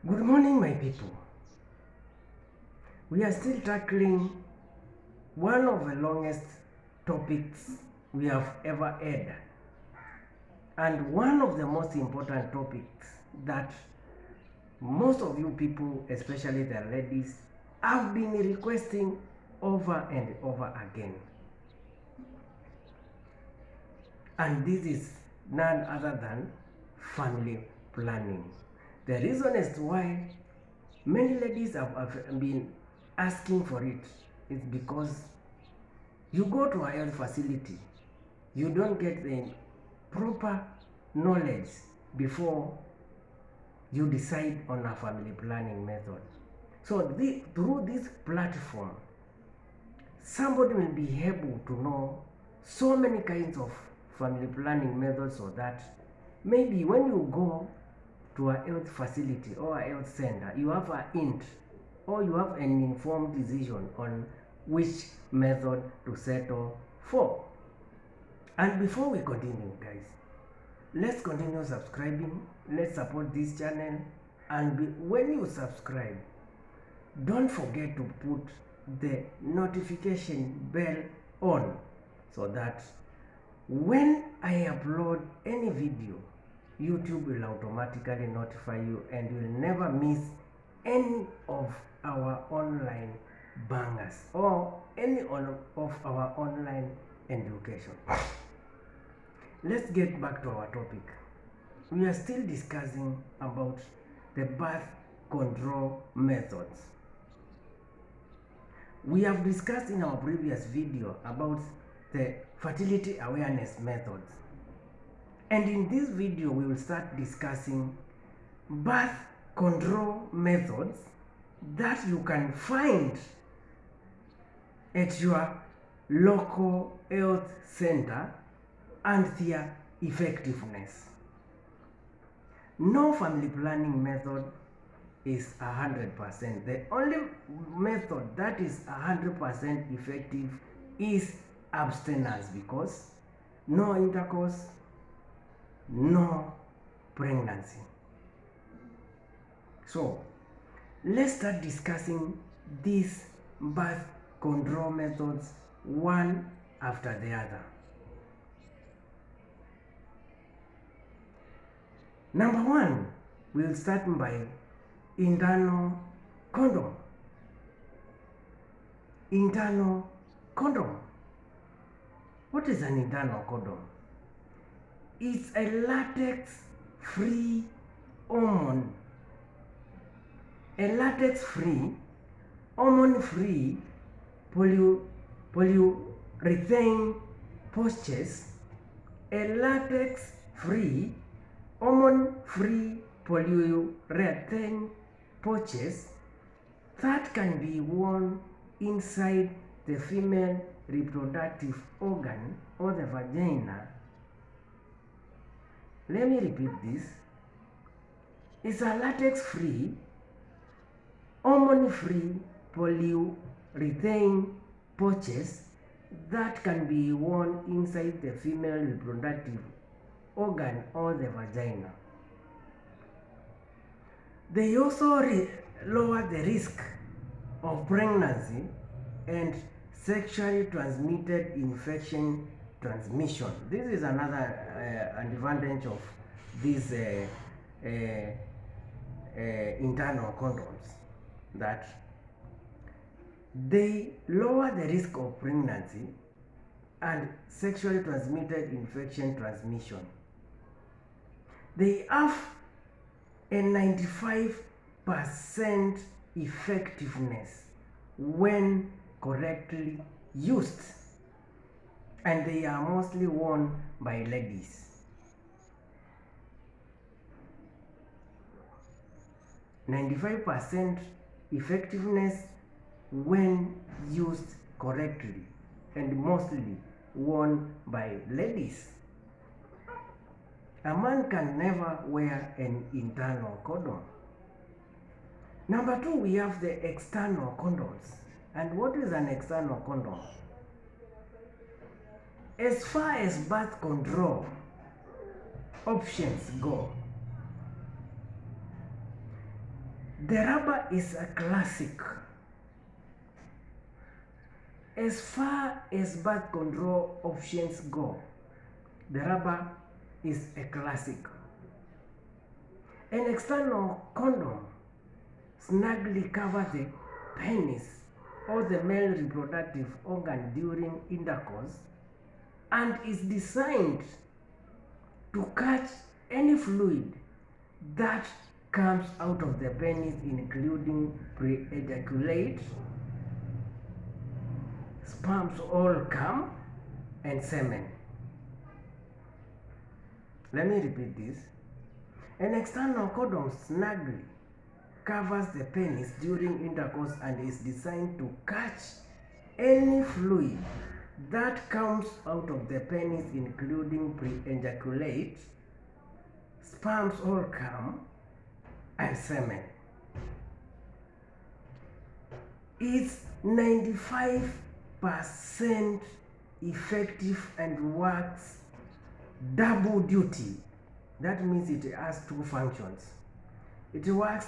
Good morning, my people. We are still tackling one of the longest topics we have ever had, and one of the most important topics that most of you people, especially the ladies, have been requesting over and over again. And this is none other than family planning. The reason as to why many ladies have been asking for it is because you go to a health facility, you don't get the proper knowledge before you decide on a family planning method. So through this platform, somebody will be able to know so many kinds of family planning methods, so that maybe when you go to a health facility or a health center, you have a hint or you have an informed decision on which method to settle for. And before we continue, guys, let's continue subscribing. Let's support this channel. And when you subscribe, don't forget to put the notification bell on, so that when I upload any video, YouTube will automatically notify you and you will never miss any of our online bangers or any of our online education. Let's get back to our topic. We are still discussing about the birth control methods. We have discussed in our previous video about the fertility awareness methods. And in this video, we will start discussing birth control methods that you can find at your local health center and their effectiveness. No family planning method is 100%. The only method that is 100% effective is abstinence, because no intercourse, no pregnancy. So let's start discussing these birth control methods one after the other. Number one, we'll start by internal condom. Internal condom. What is an internal condom? It's a latex-free hormone. A latex-free, hormone-free polyurethane pouches. A latex-free, hormone-free polyurethane pouches that can be worn inside the female reproductive organ or the vagina. Let me repeat this. It's a latex-free, hormone-free polyurethane pouches that can be worn inside the female reproductive organ or the vagina. They also lower the risk of pregnancy and sexually transmitted infection transmission. This is another advantage of these internal condoms, that they lower the risk of pregnancy and sexually transmitted infection transmission. They have a 95% effectiveness when correctly used, and they are mostly worn by ladies. %95 effectiveness when used correctly, and mostly worn by ladies. A man can never wear an internal condom. Number two, we have the external condoms. And what is an external condom? As far as birth control options go, The rubber is a classic. As far as birth control options go, the rubber is a classic. An external condom snugly covers the penis or the male reproductive organ during intercourse and is designed to catch any fluid that comes out of the penis, including pre-ejaculate, sperms or cum, and semen. Let me repeat this. An external condom snugly covers the penis during intercourse and is designed to catch any fluid that comes out of the penis, including pre-ejaculate, sperms or cum, and semen. It's 95% effective and works double duty. That means it has two functions. It works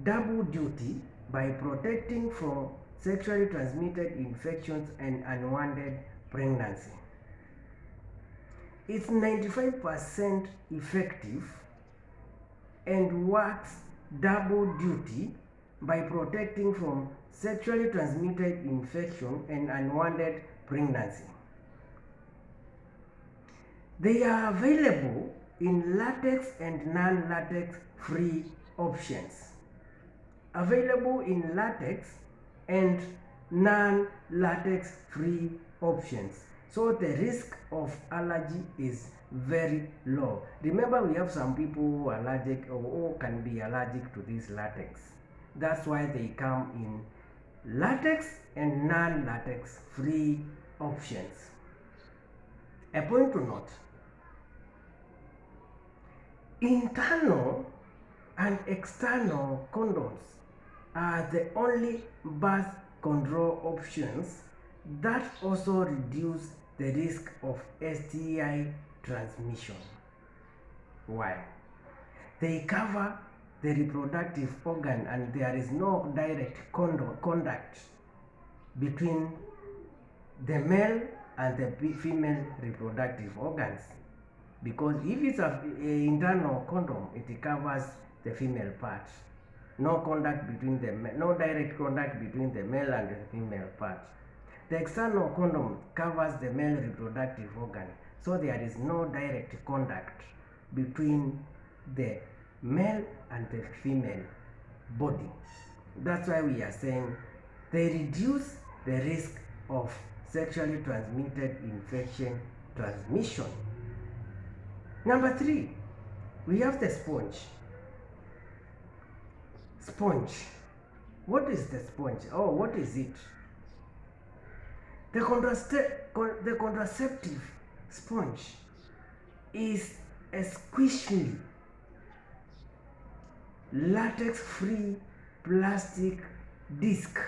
double duty by protecting from sexually transmitted infections and unwanted pregnancy. It's 95% effective and works double duty by protecting from sexually transmitted infection and unwanted pregnancy. They are available in latex and non-latex free options. Available in latex and non-latex free options. So the risk of allergy is very low. Remember, we have some people who are allergic or can be allergic to this latex. That's why they come in latex and non-latex free options. A point to note: internal and external condoms are the only birth control options that also reduce the risk of STI transmission. Why? They cover the reproductive organ and there is no direct contact between the male and the female reproductive organs. Because if it's an internal condom, it covers the female part. No contact between no direct contact between the male and the female part. The external condom covers the male reproductive organ, so there is no direct contact between the male and the female body. That's why we are saying they reduce the risk of sexually transmitted infection transmission. Number 3, we have the sponge. Sponge. What is the sponge? Oh, what is it? The contraceptive sponge is a squishy, latex-free plastic disc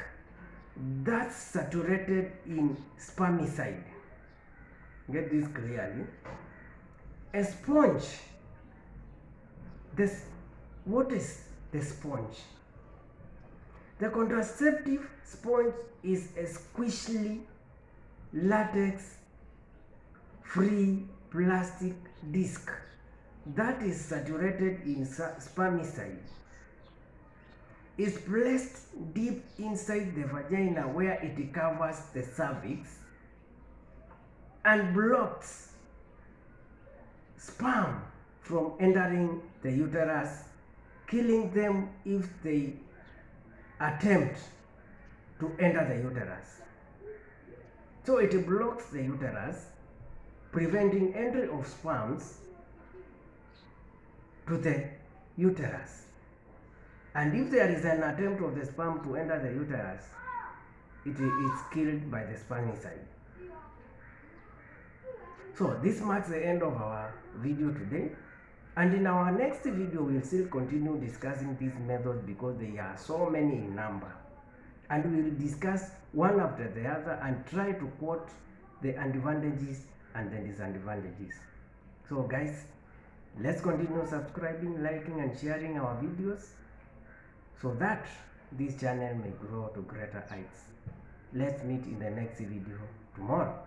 that's saturated in spermicide. Get this clearly. A sponge. What is the sponge? The contraceptive sponge is a squishy, latex-free plastic disc that is saturated in spermicide. It's placed deep inside the vagina where it covers the cervix and blocks sperm from entering the uterus, killing them if they attempt to enter the uterus. So it blocks the uterus, preventing entry of sperms to the uterus. And if there is an attempt of the sperm to enter the uterus, it is killed by the spermicide. So this marks the end of our video today. And in our next video, we'll still continue discussing these methods because there are so many in number. And we will discuss one after the other and try to quote the advantages and the disadvantages. So guys, let's continue subscribing, liking and sharing our videos. so that this channel may grow to greater heights. Let's meet in the next video tomorrow.